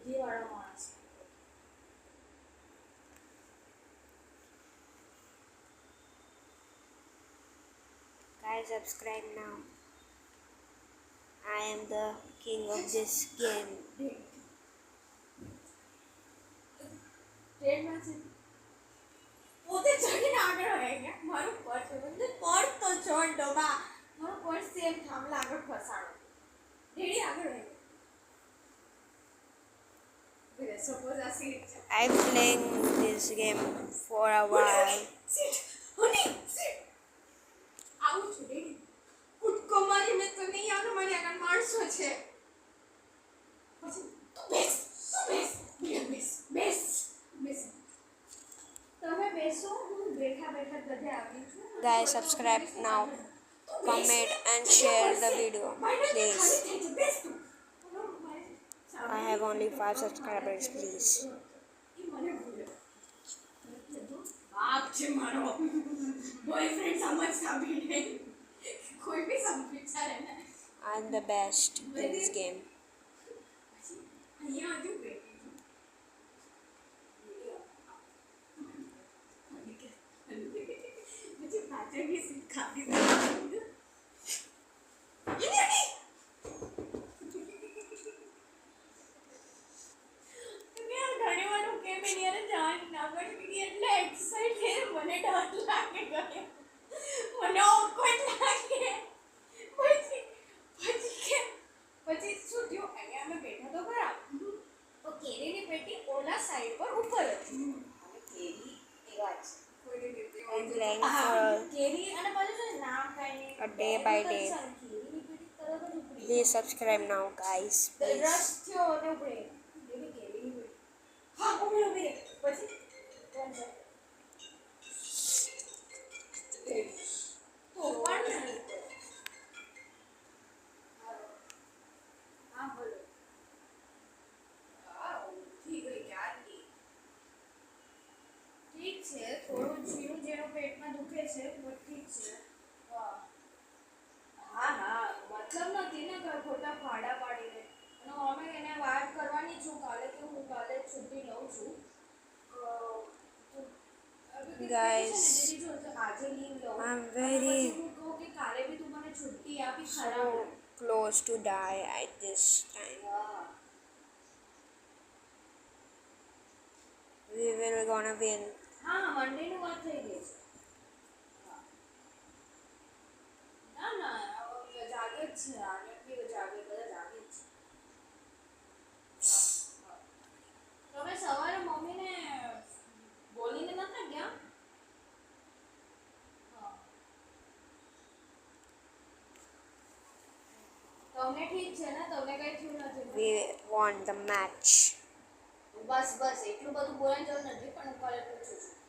બુદ્ધિવાળો માણસ. Guys, subscribe now. I am the king of this game. ટ્રેડમાંથી પોતે ચડીને આગળ વહી ગયા. મારું પર્સ મને પર્સ તો છોડ દો બા. મારું પર્સ સેમ થાંભલા આગળ ફસાડો. રેડી આગળ વહી ગયા. સપોઝ આ સીટ છે. I'm playing this game for a while. સીટ હોની સીટ આવું છું રેડી. કૂદકો મારીને તો નહીં આગળ મારી આગળ માણસો છે. પછી તું બેસ બેસ બેસ બેસ. તમે બેસો હું બેઠા બેઠા બધે આવી છું. Guys, subscribe now. Comment and share the video, please. I have only 5 subscribers, please. બાપ છે મારો બોયફ્રેન્ડ સમજતા બી નહીં. કોઈ બી વિચારે ને I'm the best in this game. અહીંયા હજુ બેઠી मुझे पाचन की सिखाती थी. ઘણી વાર હું કેમ એની યાર જાન ના પડી એટલે એક્સરસાઇઝ છે મને ડર લાગે ગયો. મને ઓકવર્ડ લાગે. પછી શું થયું અહીંયા અમે બેઠા તો ખરા. તો કેરીની પેટી ઓલા સાઈડ પર ઉપર હતી. અને કેરી એવા જ I'm playing for કેરી અને પાછું છે નામ કાંઈ a day by day. કેરીની પેટી તરત જ ઉપડી. Please subscribe now, guys. Please. રસ થયો ને ઉપડી. એવી કેરીની પેટી. હા ઉપડી પછી કોણ છે? તો પણ હા બોલો. ઠીક છે ક્યારની. ઠીક છે થોડું જીરું જેનું પેટમાં દુખે છે પણ ઠીક છે. હા હા મતલબ નથી ને કે ખોટા ફાડા પાડીને. અને અમે એને વાત કરવાની છું કાલે કે હું કાલે છૂટી લઉં છું. Guys, આજે લીવ લઉં. I'm very હું કહું કે કાલે બી તું મને છુટ્ટી આપી so ખરાબ. close to die at this time. હા We will gonna win. હા મંડેનું વાત થઈ ગઈ છે. ના ના જાગે જ છે. આને બી જાગે બધા જાગે જ છે. તમે સવારે મમ્મીને બોલીને નતા ગયા? તમને ઠીક છે ને? તમને કઈ થયું નથી? We won the match. બસ બસ એટલું બધું બોલવાની જરૂર નથી પણ હું કાલે પૂછું છું.